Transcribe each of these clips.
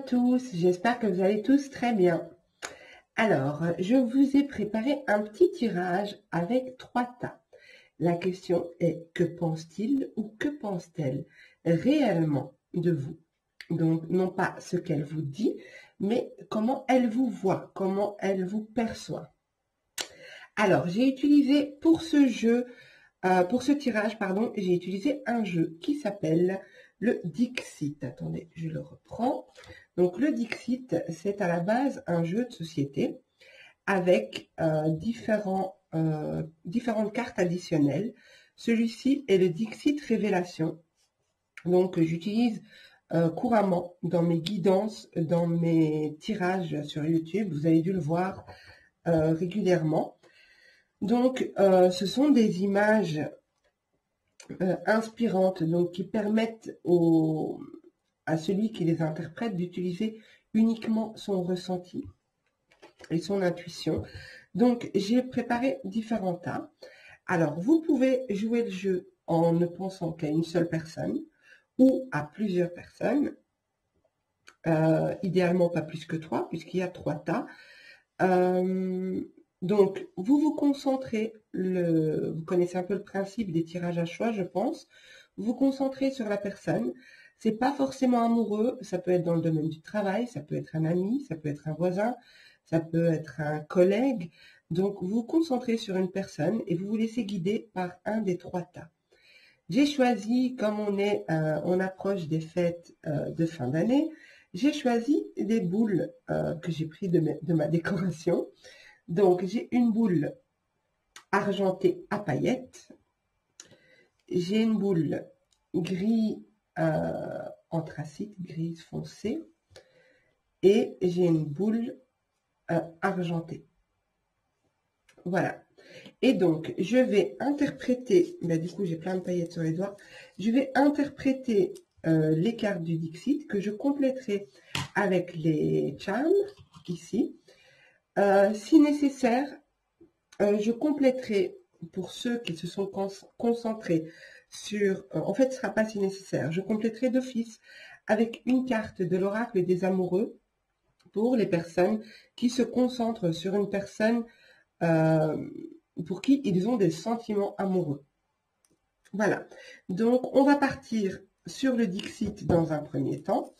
tous, j'espère que vous allez tous très bien. Alors, je vous ai préparé un petit tirage avec 3 tas. La question est, que pense-t-il ou que pense-t-elle réellement de vous? Donc, non pas ce qu'elle vous dit, mais comment elle vous voit, comment elle vous perçoit. Alors, j'ai utilisé pour ce jeu, pour ce tirage, pardon, j'ai utilisé un jeu qui s'appelle le Dixit. Attendez, je le reprends. Donc, le Dixit, c'est à la base un jeu de société avec différentes cartes additionnelles. Celui-ci est le Dixit Révélation. Donc, j'utilise couramment dans mes guidances, dans mes tirages sur YouTube. Vous avez dû le voir régulièrement. Donc, ce sont des images inspirantes, donc qui permettent à celui qui les interprète d'utiliser uniquement son ressenti et son intuition. Donc, j'ai préparé différents tas. Alors, vous pouvez jouer le jeu en ne pensant qu'à une seule personne ou à plusieurs personnes. Idéalement, pas plus que 3, puisqu'il y a 3 tas. Donc, vous vous concentrez, vous connaissez un peu le principe des tirages à choix, je pense. Vous vous concentrez sur la personne. C'est pas forcément amoureux, ça peut être dans le domaine du travail, ça peut être un ami, ça peut être un voisin, ça peut être un collègue. Donc, vous vous concentrez sur une personne et vous vous laissez guider par un des 3 tas. J'ai choisi, comme on approche des fêtes de fin d'année, j'ai choisi des boules que j'ai pris de ma décoration. Donc, j'ai une boule argentée à paillettes. J'ai une boule gris anthracite, grise foncée. Et j'ai une boule argentée. Voilà. Et donc, je vais interpréter, du coup, j'ai plein de paillettes sur les doigts. Je vais interpréter les cartes du Dixit que je compléterai avec les charms, ici. Si nécessaire, je compléterai pour ceux qui se sont concentrés sur... en fait, ce ne sera pas si nécessaire. Je compléterai d'office avec une carte de l'oracle des amoureux pour les personnes qui se concentrent sur une personne pour qui ils ont des sentiments amoureux. Voilà. Donc, on va partir sur le Dixit dans un premier temps.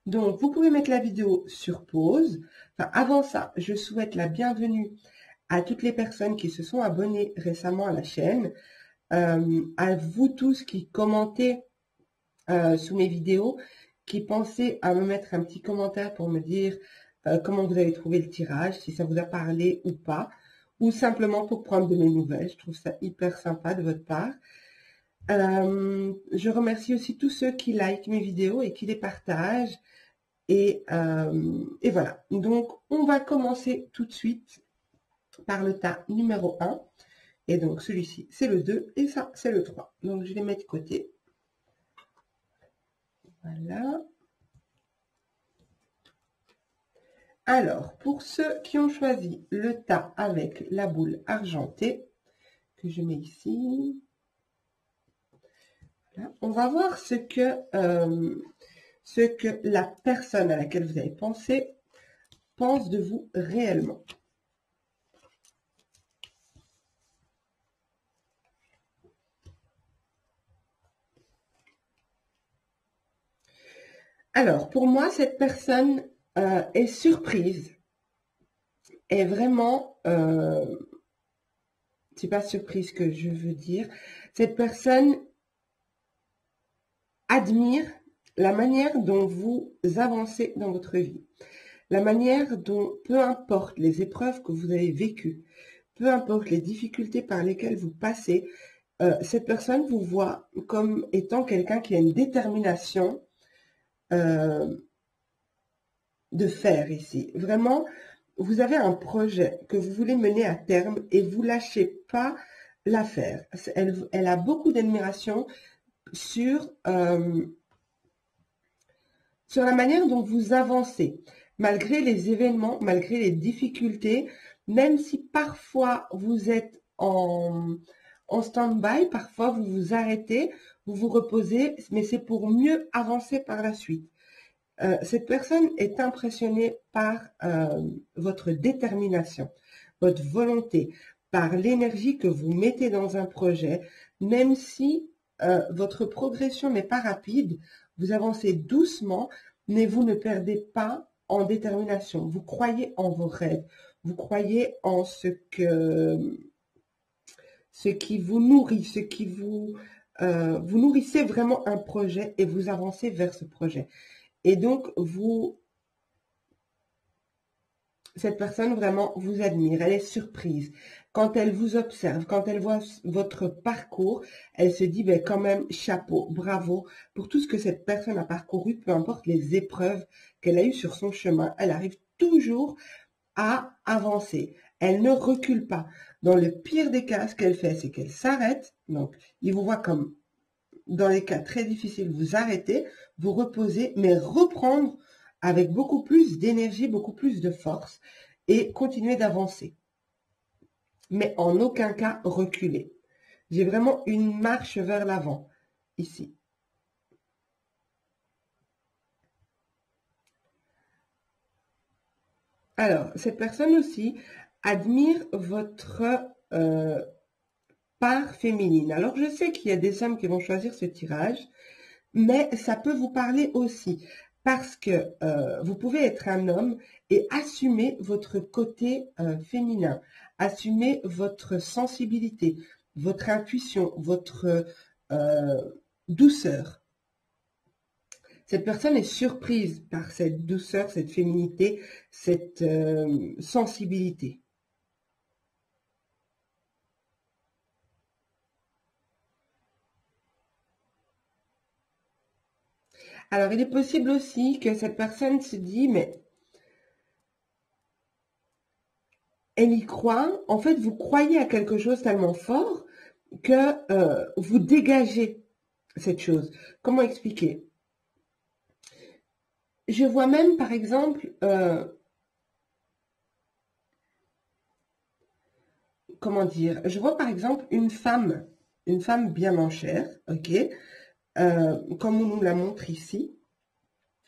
Donc, vous pouvez mettre la vidéo sur pause. Enfin, avant ça, je souhaite la bienvenue à toutes les personnes qui se sont abonnées récemment à la chaîne, à vous tous qui commentez sous mes vidéos, qui pensez à me mettre un petit commentaire pour me dire comment vous avez trouvé le tirage, si ça vous a parlé ou pas, ou simplement pour prendre de mes nouvelles. Je trouve ça hyper sympa de votre part. Je remercie aussi tous ceux qui likent mes vidéos et qui les partagent. Et voilà. Donc, on va commencer tout de suite par le tas numéro 1. Et donc, celui-ci, c'est le 2 et ça, c'est le 3. Donc, je les mets de côté. Voilà. Alors, pour ceux qui ont choisi le tas avec la boule argentée, que je mets ici, voilà, on va voir ce que la personne à laquelle vous avez pensé pense de vous réellement. Alors, pour moi, cette personne est surprise, est vraiment, c'est pas surprise que je veux dire, cette personne admire la manière dont vous avancez dans votre vie, la manière dont, peu importe les épreuves que vous avez vécues, peu importe les difficultés par lesquelles vous passez, cette personne vous voit comme étant quelqu'un qui a une détermination de faire ici. Vraiment, vous avez un projet que vous voulez mener à terme et vous lâchez pas l'affaire. Elle a beaucoup d'admiration sur la manière dont vous avancez, malgré les événements, malgré les difficultés, même si parfois vous êtes en stand-by, parfois vous vous arrêtez, vous vous reposez, mais c'est pour mieux avancer par la suite. Cette personne est impressionnée par votre détermination, votre volonté, par l'énergie que vous mettez dans un projet, même si votre progression n'est pas rapide, vous avancez doucement, mais vous ne perdez pas en détermination. Vous croyez en vos rêves, vous croyez en ce qui vous nourrit, vous nourrissez vraiment un projet et vous avancez vers ce projet. Et donc, cette personne vraiment vous admire, elle est surprise. Quand elle vous observe, quand elle voit votre parcours, elle se dit, ben, quand même, chapeau, bravo pour tout ce que cette personne a parcouru, peu importe les épreuves qu'elle a eues sur son chemin. Elle arrive toujours à avancer. Elle ne recule pas. Dans le pire des cas, ce qu'elle fait, c'est qu'elle s'arrête. Donc, il vous voit comme, dans les cas très difficiles, vous arrêtez, vous reposez, mais reprendre avec beaucoup plus d'énergie, beaucoup plus de force et continuer d'avancer. Mais en aucun cas reculer. J'ai vraiment une marche vers l'avant, ici. Alors, cette personne aussi admire votre part féminine. Alors, je sais qu'il y a des hommes qui vont choisir ce tirage, mais ça peut vous parler aussi parce que vous pouvez être un homme et assumer votre côté féminin, assumer votre sensibilité, votre intuition, votre douceur. Cette personne est surprise par cette douceur, cette féminité, cette sensibilité. Alors, il est possible aussi que cette personne se dit, mais elle y croit. En fait, vous croyez à quelque chose tellement fort que vous dégagez cette chose. Comment expliquer? Je vois même, par exemple, comment dire? Je vois, par exemple, une femme bien en chair, ok? Comme on nous la montre ici.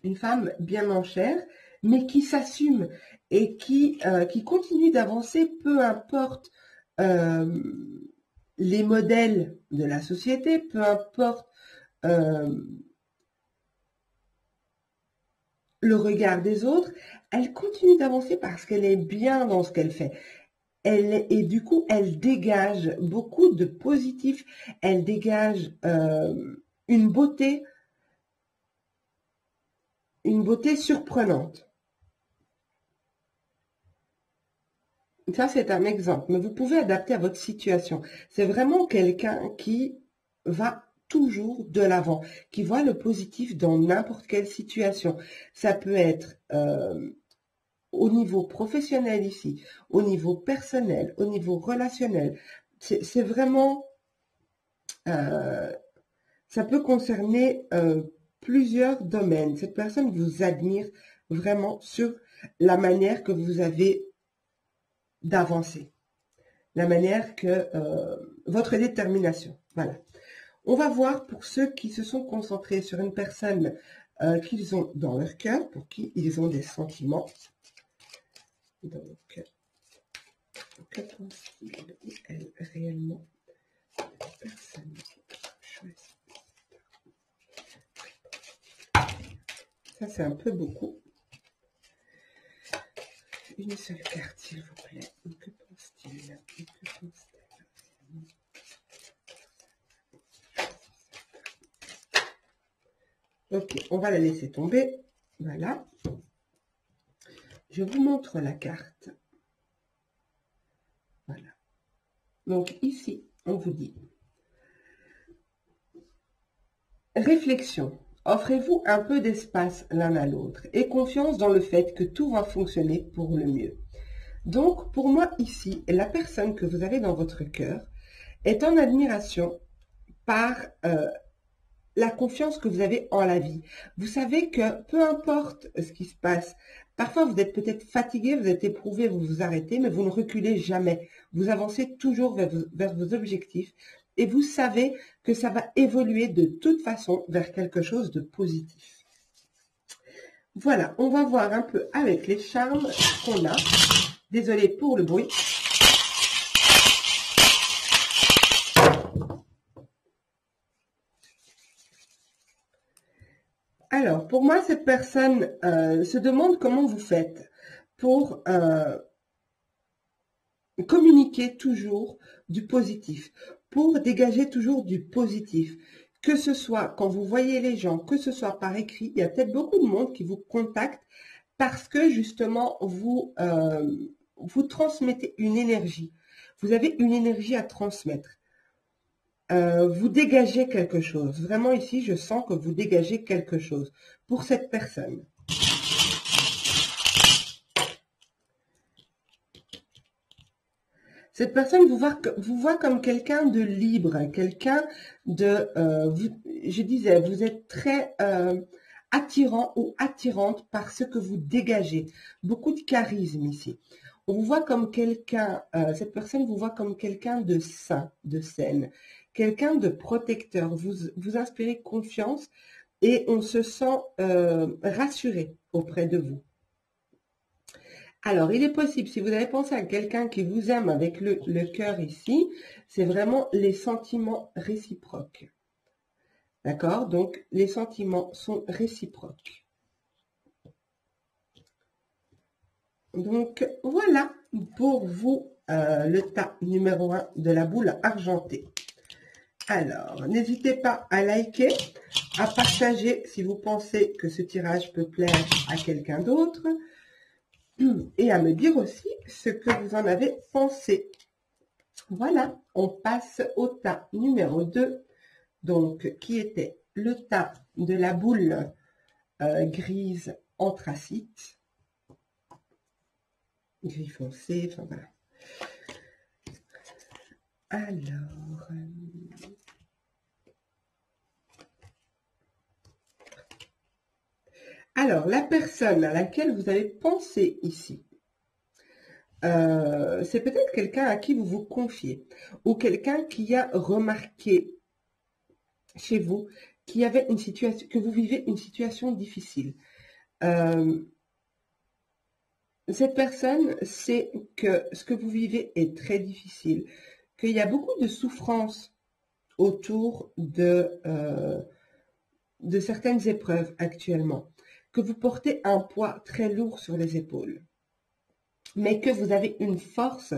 Une femme bien en chair, mais qui s'assume et qui continue d'avancer, peu importe les modèles de la société, peu importe le regard des autres, elle continue d'avancer parce qu'elle est bien dans ce qu'elle fait. Et du coup, elle dégage beaucoup de positif, elle dégage une beauté surprenante. Ça, c'est un exemple, mais vous pouvez adapter à votre situation. C'est vraiment quelqu'un qui va toujours de l'avant, qui voit le positif dans n'importe quelle situation. Ça peut être au niveau professionnel ici, au niveau personnel, au niveau relationnel. C'est vraiment, ça peut concerner plusieurs domaines. Cette personne vous admire vraiment sur la manière que vous avez d'avancer, la manière que votre détermination. Voilà. On va voir pour ceux qui se sont concentrés sur une personne qu'ils ont dans leur cœur, pour qui ils ont des sentiments. Donc, que pense-t-il réellement personne choisie? Ça, c'est un peu beaucoup. Une seule carte, s'il vous plaît. Que pense-t-il? Que pense-t-elle? Ok, on va la laisser tomber. Voilà. Je vous montre la carte. Voilà. Donc ici, on vous dit réflexion. Offrez-vous un peu d'espace l'un à l'autre et confiance dans le fait que tout va fonctionner pour le mieux. Donc, pour moi, ici, la personne que vous avez dans votre cœur est en admiration par la confiance que vous avez en la vie. Vous savez que peu importe ce qui se passe, parfois vous êtes peut-être fatigué, vous êtes éprouvé, vous vous arrêtez, mais vous ne reculez jamais. Vous avancez toujours vers vos objectifs et vous savez que ça va évoluer de toute façon vers quelque chose de positif. Voilà, on va voir un peu avec les charmes qu'on a. Désolée pour le bruit. Alors, pour moi, cette personne se demande comment vous faites pour communiquer toujours du positif, pour dégager toujours du positif. Que ce soit quand vous voyez les gens, que ce soit par écrit, il y a peut-être beaucoup de monde qui vous contacte parce que justement, vous transmettez une énergie. Vous avez une énergie à transmettre. Vous dégagez quelque chose. Vraiment ici, je sens que vous dégagez quelque chose pour cette personne. Cette personne vous voit comme quelqu'un de libre, quelqu'un de... je disais, vous êtes très attirant ou attirante par ce que vous dégagez. Beaucoup de charisme ici. On vous voit comme quelqu'un, cette personne vous voit comme quelqu'un de sain, de saine, quelqu'un de protecteur. Vous inspirez confiance et on se sent rassuré auprès de vous. Alors, il est possible, si vous avez pensé à quelqu'un qui vous aime avec le cœur ici, c'est vraiment les sentiments réciproques. D'accord? Donc, les sentiments sont réciproques. Donc, voilà pour vous le tas numéro 1 de la boule argentée. Alors, n'hésitez pas à liker, à partager si vous pensez que ce tirage peut plaire à quelqu'un d'autre. Et à me dire aussi ce que vous en avez pensé. Voilà, on passe au tas numéro 2, donc qui était le tas de la boule grise anthracite, gris foncé, enfin voilà. Alors, la personne à laquelle vous avez pensé ici, c'est peut-être quelqu'un à qui vous vous confiez ou quelqu'un qui a remarqué chez vous qui avait une situation, que vous vivez une situation difficile. Cette personne sait que ce que vous vivez est très difficile, qu'il y a beaucoup de souffrance autour de certaines épreuves actuellement, que vous portez un poids très lourd sur les épaules, mais que vous avez une force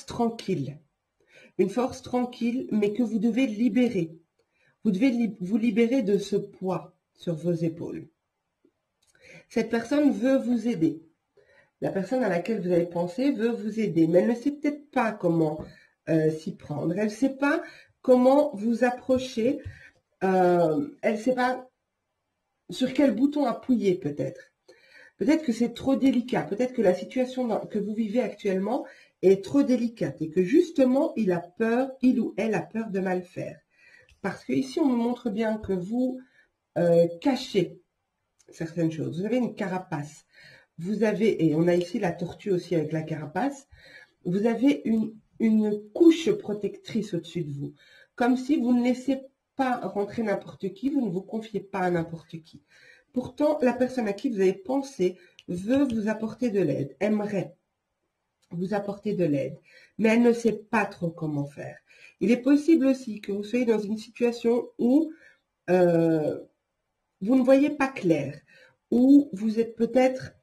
tranquille, mais que vous devez libérer. Vous devez vous libérer de ce poids sur vos épaules. Cette personne veut vous aider. La personne à laquelle vous avez pensé veut vous aider, mais elle ne sait peut-être pas comment s'y prendre. Elle ne sait pas comment vous approcher. Elle ne sait pas sur quel bouton appuyer peut-être. Peut-être que c'est trop délicat. Peut-être que la situation que vous vivez actuellement est trop délicate et que justement, il ou elle a peur de mal faire. Parce que ici, on nous montre bien que vous cachez certaines choses. Vous avez une carapace. Vous avez, et on a ici la tortue aussi avec la carapace, vous avez une couche protectrice au-dessus de vous. Comme si vous ne laissez pas rentrer n'importe qui, vous ne vous confiez pas à n'importe qui. Pourtant, la personne à qui vous avez pensé veut vous apporter de l'aide, aimerait vous apporter de l'aide, mais elle ne sait pas trop comment faire. Il est possible aussi que vous soyez dans une situation où vous ne voyez pas clair, où vous êtes peut-être...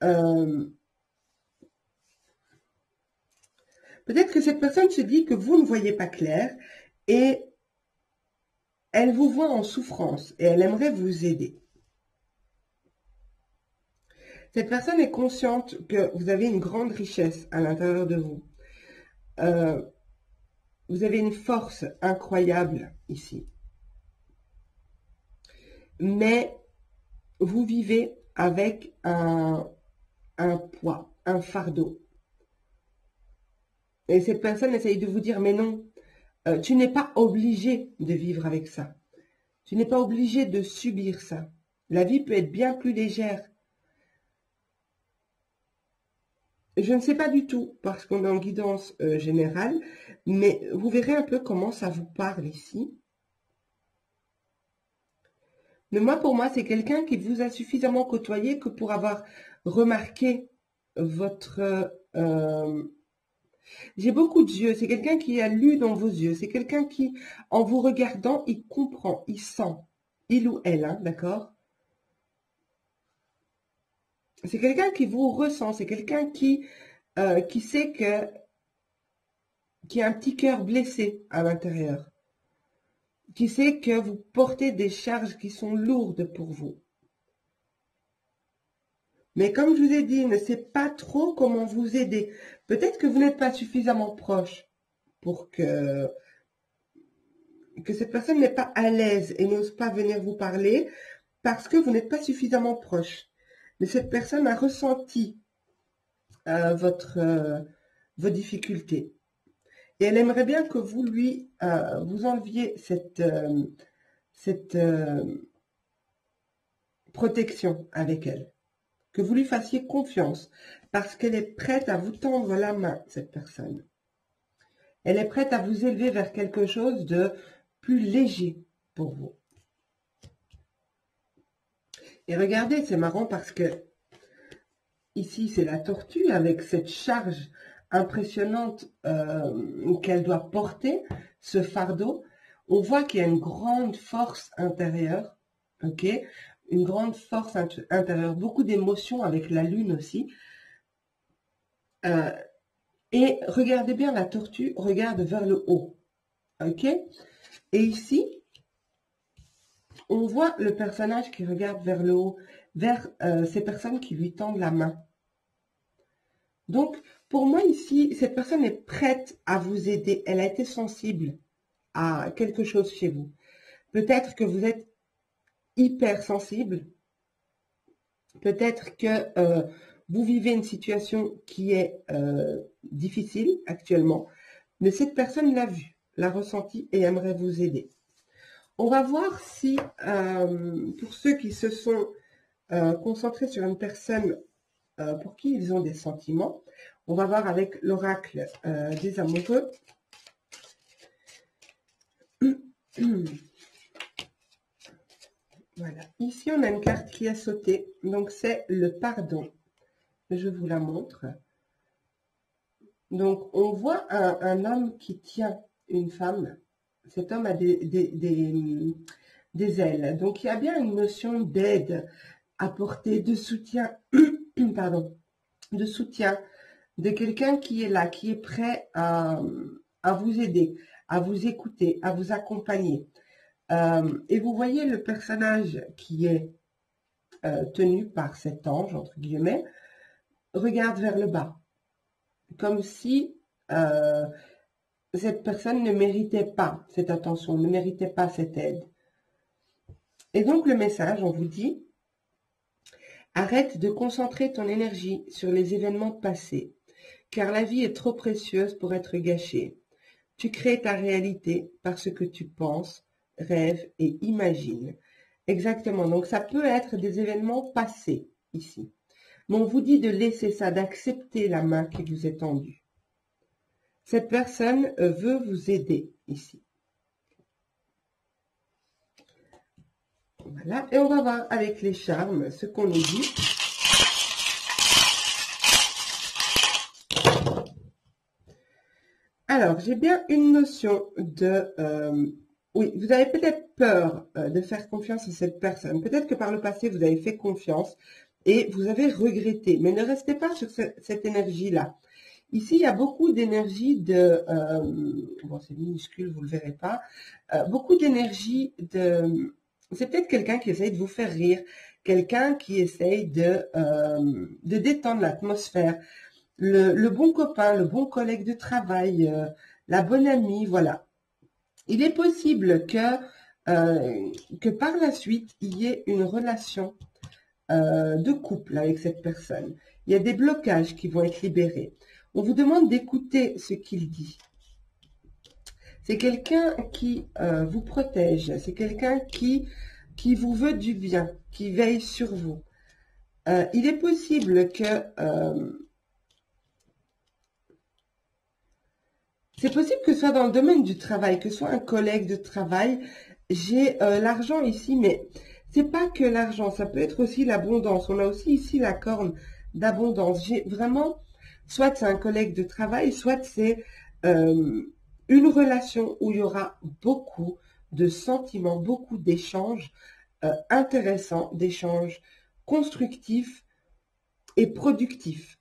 peut-être que cette personne se dit que vous ne voyez pas clair et elle vous voit en souffrance et elle aimerait vous aider. Cette personne est consciente que vous avez une grande richesse à l'intérieur de vous. Vous avez une force incroyable ici. Mais vous vivez avec un poids, un fardeau. Et cette personne essaye de vous dire, mais non, tu n'es pas obligé de vivre avec ça. Tu n'es pas obligé de subir ça. La vie peut être bien plus légère. Je ne sais pas du tout, parce qu'on est en guidance générale, mais vous verrez un peu comment ça vous parle ici. Mais moi, pour moi, c'est quelqu'un qui vous a suffisamment côtoyé que pour avoir remarqué votre... j'ai beaucoup d'yeux. C'est quelqu'un qui a lu dans vos yeux. C'est quelqu'un qui, en vous regardant, il comprend, il sent. Il ou elle, hein, d'accord? C'est quelqu'un qui vous ressent. C'est quelqu'un qui sait qui a un petit cœur blessé à l'intérieur. Qui sait que vous portez des charges qui sont lourdes pour vous. Mais comme je vous ai dit, il ne sait pas trop comment vous aider. Peut-être que vous n'êtes pas suffisamment proche pour que cette personne n'est pas à l'aise et n'ose pas venir vous parler parce que vous n'êtes pas suffisamment proche. Mais cette personne a ressenti vos difficultés. Et elle aimerait bien que vous vous enleviez cette protection avec elle. Que vous lui fassiez confiance. Parce qu'elle est prête à vous tendre la main, cette personne. Elle est prête à vous élever vers quelque chose de plus léger pour vous. Et regardez, c'est marrant parce que ici, c'est la tortue avec cette charge impressionnante qu'elle doit porter, ce fardeau. On voit qu'il y a une grande force intérieure, ok? Une grande force intérieure, beaucoup d'émotions avec la lune aussi. Et regardez bien, la tortue regarde vers le haut, ok? Et ici, on voit le personnage qui regarde vers le haut, vers ces personnes qui lui tendent la main. Donc, pour moi ici, cette personne est prête à vous aider. Elle a été sensible à quelque chose chez vous. Peut-être que vous êtes hyper sensible. Peut-être que vous vivez une situation qui est difficile actuellement. Mais cette personne l'a vu, l'a ressenti et aimerait vous aider. On va voir si, pour ceux qui se sont concentrés sur une personne pour qui ils ont des sentiments, on va voir avec l'oracle des amoureux. Voilà. Ici, on a une carte qui a sauté. Donc, c'est le pardon. Je vous la montre. Donc, on voit un homme qui tient une femme. Cet homme a des ailes. Donc, il y a bien une notion d'aide, apportée, de soutien, pardon, de soutien, de quelqu'un qui est là, qui est prêt à vous aider, à vous écouter, à vous accompagner. Et vous voyez le personnage qui est tenu par cet ange, entre guillemets, regarde vers le bas, comme si cette personne ne méritait pas cette attention, ne méritait pas cette aide. Et donc le message, on vous dit, arrête de concentrer ton énergie sur les événements passés, car la vie est trop précieuse pour être gâchée. Tu crées ta réalité par ce que tu penses, rêves et imagines. Exactement, donc ça peut être des événements passés ici. Mais on vous dit de laisser ça, d'accepter la main qui vous est tendue. Cette personne veut vous aider ici. Voilà, et on va voir avec les charmes ce qu'on nous dit. Alors, j'ai bien une notion de... oui, vous avez peut-être peur de faire confiance à cette personne. Peut-être que par le passé, vous avez fait confiance et vous avez regretté. Mais ne restez pas sur cette énergie-là. Ici, il y a beaucoup d'énergie de... bon, c'est minuscule, vous ne le verrez pas. Beaucoup d'énergie de... C'est peut-être quelqu'un qui essaye de vous faire rire. Quelqu'un qui essaye de détendre l'atmosphère. Le bon copain, le bon collègue de travail, la bonne amie, voilà. Il est possible que par la suite, il y ait une relation de couple avec cette personne. Il y a des blocages qui vont être libérés. On vous demande d'écouter ce qu'il dit. C'est quelqu'un qui vous protège. C'est quelqu'un qui vous veut du bien, qui veille sur vous. Il est possible que... c'est possible que ce soit dans le domaine du travail, que ce soit un collègue de travail. J'ai l'argent ici, mais c'est pas que l'argent, ça peut être aussi l'abondance. On a aussi ici la corne d'abondance. J'ai vraiment, soit c'est un collègue de travail, soit c'est une relation où il y aura beaucoup de sentiments, beaucoup d'échanges intéressants, d'échanges constructifs et productifs.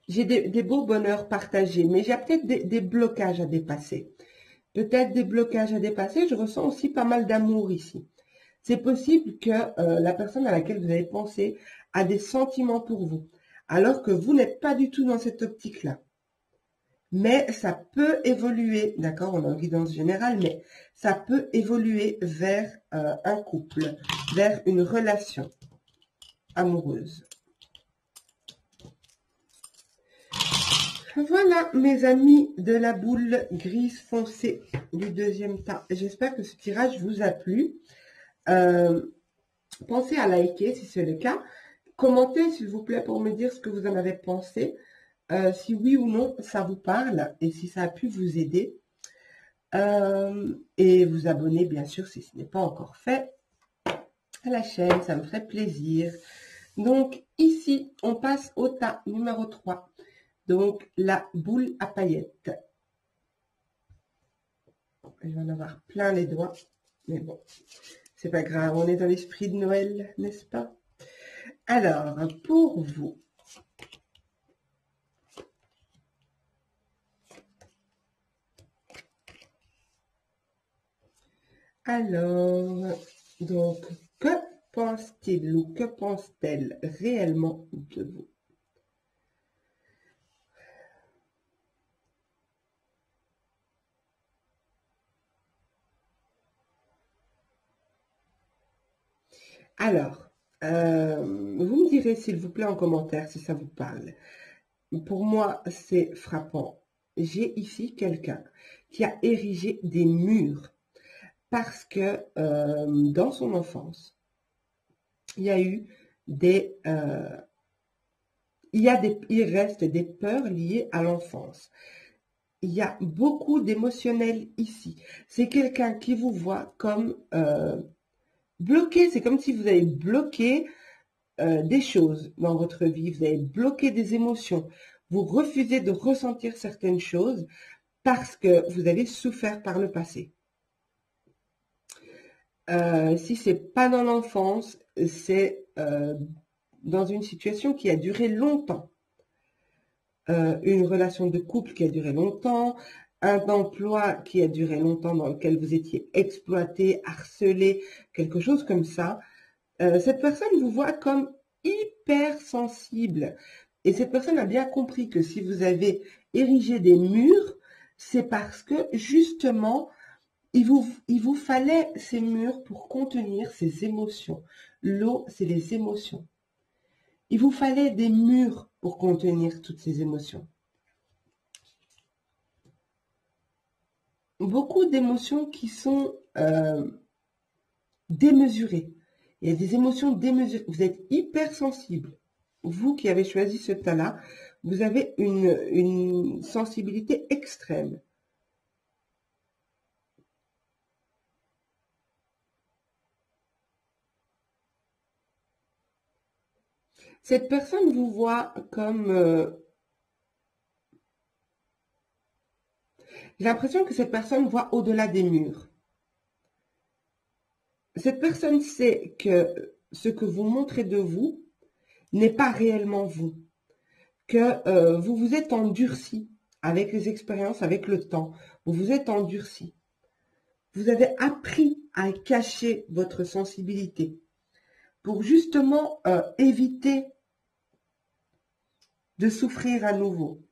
J'ai des beaux bonheurs partagés, mais j'ai peut-être des blocages à dépasser. Peut-être des blocages à dépasser. Je ressens aussi pas mal d'amour ici. C'est possible que la personne à laquelle vous avez pensé a des sentiments pour vous, alors que vous n'êtes pas du tout dans cette optique-là. Mais ça peut évoluer, d'accord, on est en guidance générale, mais ça peut évoluer vers un couple, vers une relation amoureuse. Voilà, mes amis de la boule grise foncée du deuxième tas. J'espère que ce tirage vous a plu. Pensez à liker si c'est le cas. Commentez, s'il vous plaît, pour me dire ce que vous en avez pensé. Si oui ou non, ça vous parle et si ça a pu vous aider. Et vous abonner, bien sûr, si ce n'est pas encore fait à la chaîne. Ça me ferait plaisir. Donc, ici, on passe au tas numéro 3. Donc, la boule à paillettes. Je vais en avoir plein les doigts. Mais bon, c'est pas grave. On est dans l'esprit de Noël, n'est-ce pas? Alors, pour vous. Alors, donc, que pense-t-il ou que pense-t-elle réellement de vous? Alors, vous me direz s'il vous plaît en commentaire si ça vous parle. Pour moi, c'est frappant. J'ai ici quelqu'un qui a érigé des murs parce que dans son enfance, il y a eu il reste des peurs liées à l'enfance. Il y a beaucoup d'émotionnel ici. C'est quelqu'un qui vous voit comme bloqué. C'est comme si vous avez bloqué des choses dans votre vie. Vous avez bloqué des émotions. Vous refusez de ressentir certaines choses parce que vous avez souffert par le passé. Si c'est pas dans l'enfance, c'est dans une situation qui a duré longtemps. Une relation de couple qui a duré longtemps, un emploi qui a duré longtemps dans lequel vous étiez exploité, harcelé, quelque chose comme ça. Cette personne vous voit comme hyper sensible. Et cette personne a bien compris que si vous avez érigé des murs, c'est parce que justement, il vous fallait ces murs pour contenir ces émotions. L'eau, c'est les émotions. Il vous fallait des murs pour contenir toutes ces émotions. Beaucoup d'émotions qui sont démesurées. Il y a des émotions démesurées. Vous êtes hypersensible. Vous qui avez choisi ce tas-là, vous avez une sensibilité extrême. Cette personne vous voit comme... j'ai l'impression que cette personne voit au-delà des murs. Cette personne sait que ce que vous montrez de vous n'est pas réellement vous. Que vous vous êtes endurci avec les expériences, avec le temps. Vous vous êtes endurci. Vous avez appris à cacher votre sensibilité pour justement éviter de souffrir à nouveau.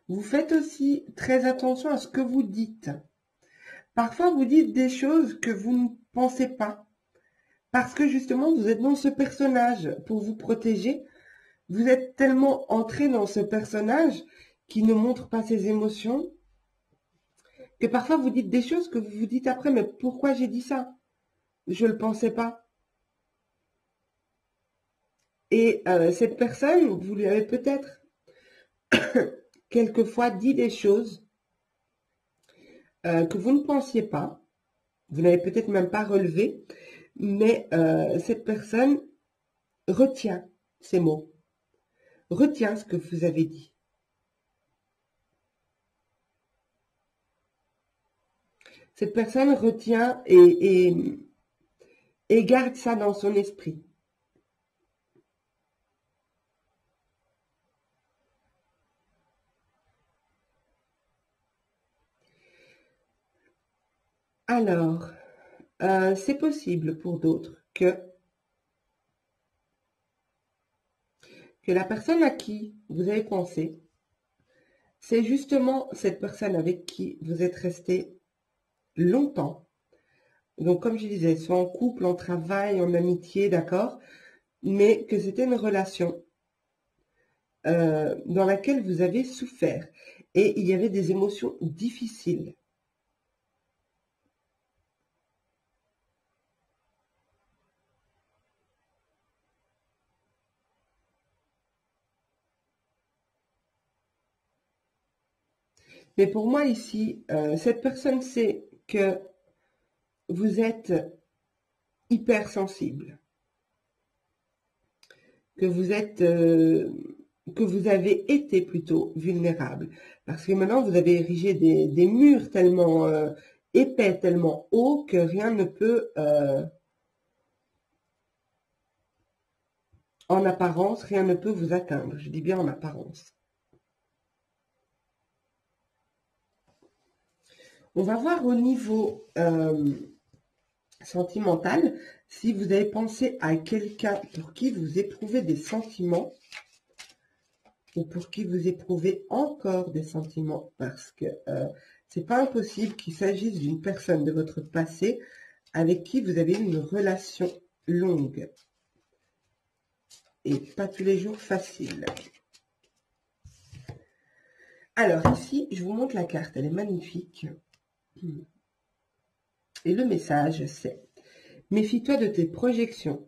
Vous faites aussi très attention à ce que vous dites. Parfois, vous dites des choses que vous ne pensez pas. Parce que justement, vous êtes dans ce personnage pour vous protéger. Vous êtes tellement entré dans ce personnage qui ne montre pas ses émotions que parfois vous dites des choses que vous vous dites après, mais pourquoi j'ai dit ça? Je ne le pensais pas. Et cette personne, vous lui avez peut-être quelquefois dit des choses que vous ne pensiez pas, vous n'avez peut-être même pas relevé, mais cette personne retient ces mots, retient ce que vous avez dit. Cette personne retient et garde ça dans son esprit. Alors, c'est possible pour d'autres que la personne à qui vous avez pensé, c'est justement cette personne avec qui vous êtes resté longtemps. Donc, comme je disais, soit en couple, en travail, en amitié, d'accord, mais que c'était une relation dans laquelle vous avez souffert et il y avait des émotions difficiles. Mais pour moi ici, cette personne sait que vous êtes hypersensible, que vous êtes, que vous avez été plutôt vulnérable, parce que maintenant vous avez érigé des murs tellement épais, tellement hauts que rien ne peut, en apparence, rien ne peut vous atteindre. Je dis bien en apparence. On va voir au niveau sentimental, si vous avez pensé à quelqu'un pour qui vous éprouvez des sentiments, ou pour qui vous éprouvez encore des sentiments, parce que c'est pas impossible qu'il s'agisse d'une personne de votre passé avec qui vous avez une relation longue et pas tous les jours facile. Alors ici, je vous montre la carte, elle est magnifique. Et le message, c'est: méfie-toi de tes projections,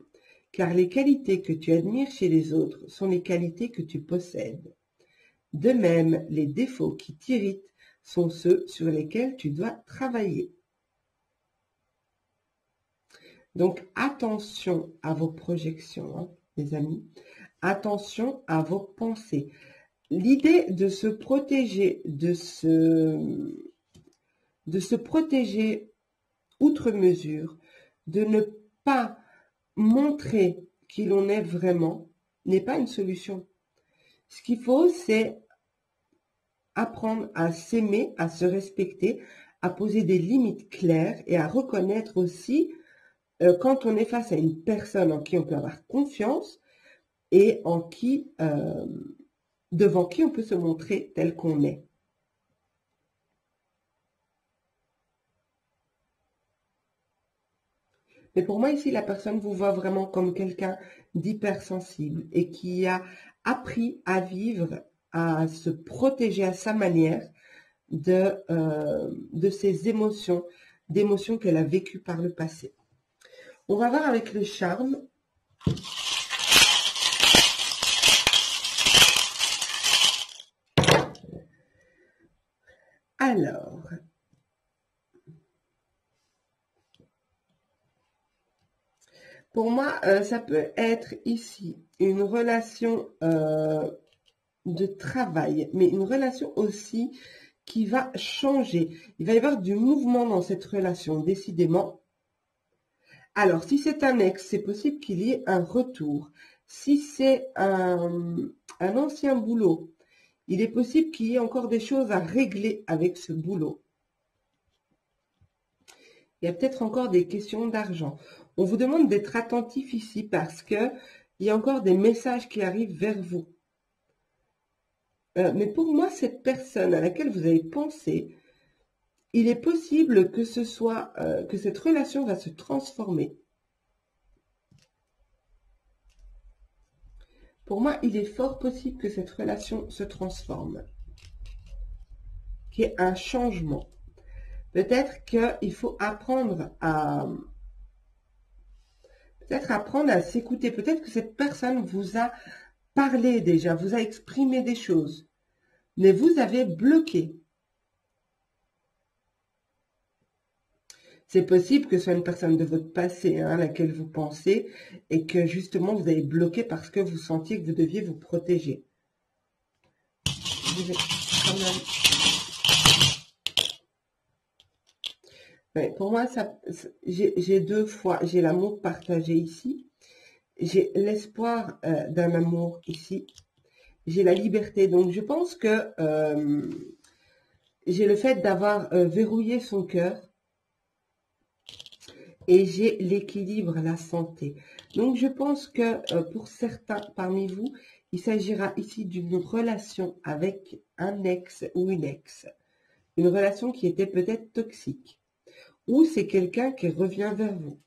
car les qualités que tu admires chez les autres sont les qualités que tu possèdes. De même, les défauts qui t'irritent sont ceux sur lesquels tu dois travailler. Donc, attention à vos projections, hein, les amis. Attention à vos pensées. L'idée de se protéger, de se protéger outre mesure, de ne pas montrer qui l'on est vraiment, n'est pas une solution. Ce qu'il faut, c'est apprendre à s'aimer, à se respecter, à poser des limites claires et à reconnaître aussi quand on est face à une personne en qui on peut avoir confiance et devant qui on peut se montrer tel qu'on est. Mais pour moi ici, la personne vous voit vraiment comme quelqu'un d'hypersensible et qui a appris à vivre, à se protéger à sa manière de ses émotions, d'émotions qu'elle a vécues par le passé. On va voir avec le charme. Alors, pour moi, ça peut être ici une relation de travail, mais une relation aussi qui va changer. Il va y avoir du mouvement dans cette relation, décidément. Alors, si c'est un ex, c'est possible qu'il y ait un retour. Si c'est un ancien boulot, il est possible qu'il y ait encore des choses à régler avec ce boulot. Il y a peut-être encore des questions d'argent. On vous demande d'être attentif ici parce qu'il y a encore des messages qui arrivent vers vous. Mais pour moi, cette personne à laquelle vous avez pensé, il est possible que ce soit que cette relation va se transformer. Pour moi, il est fort possible que cette relation se transforme, qu'il y ait un changement. Peut-être qu'il faut apprendre à... Peut-être apprendre à s'écouter. Peut-être que cette personne vous a parlé déjà, vous a exprimé des choses, mais vous avez bloqué. C'est possible que ce soit une personne de votre passé, à laquelle vous pensez, et que justement vous avez bloqué parce que vous sentiez que vous deviez vous protéger. Je vais quand même... Ouais, pour moi, j'ai deux fois, j'ai l'amour partagé ici, j'ai l'espoir d'un amour ici, j'ai la liberté. Donc, je pense que j'ai le fait d'avoir verrouillé son cœur et j'ai l'équilibre, la santé. Donc, je pense que pour certains parmi vous, il s'agira ici d'une relation avec un ex ou une ex. Une relation qui était peut-être toxique. Ou c'est quelqu'un qui revient vers vous.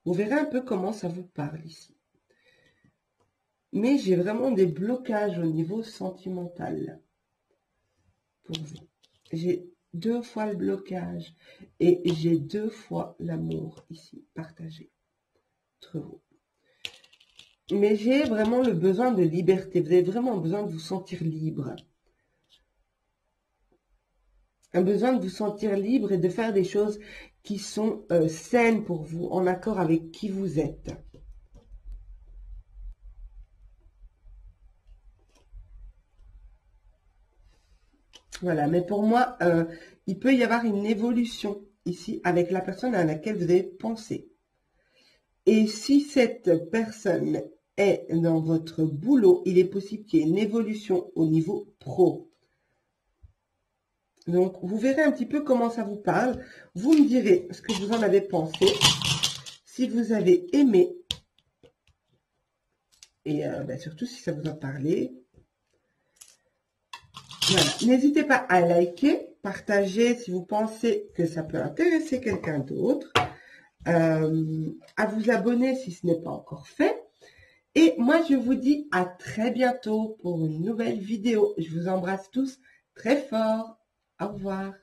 Vous verrez un peu comment ça vous parle ici. Mais j'ai vraiment des blocages au niveau sentimental pour vous. J'ai 2 fois le blocage et j'ai 2 fois l'amour ici partagé entre vous. Mais j'ai vraiment le besoin de liberté. Vous avez vraiment besoin de vous sentir libre. Un besoin de vous sentir libre et de faire des choses qui sont saines pour vous, en accord avec qui vous êtes. Voilà, mais pour moi, il peut y avoir une évolution ici avec la personne à laquelle vous avez pensé. Et si cette personne est dans votre boulot, il est possible qu'il y ait une évolution au niveau pro. Donc, vous verrez un petit peu comment ça vous parle. Vous me direz ce que vous en avez pensé. Si vous avez aimé. Et surtout si ça vous a parlé. Voilà. N'hésitez pas à liker, partager si vous pensez que ça peut intéresser quelqu'un d'autre. À vous abonner si ce n'est pas encore fait. Et moi, je vous dis à très bientôt pour une nouvelle vidéo. Je vous embrasse tous très fort. Au revoir.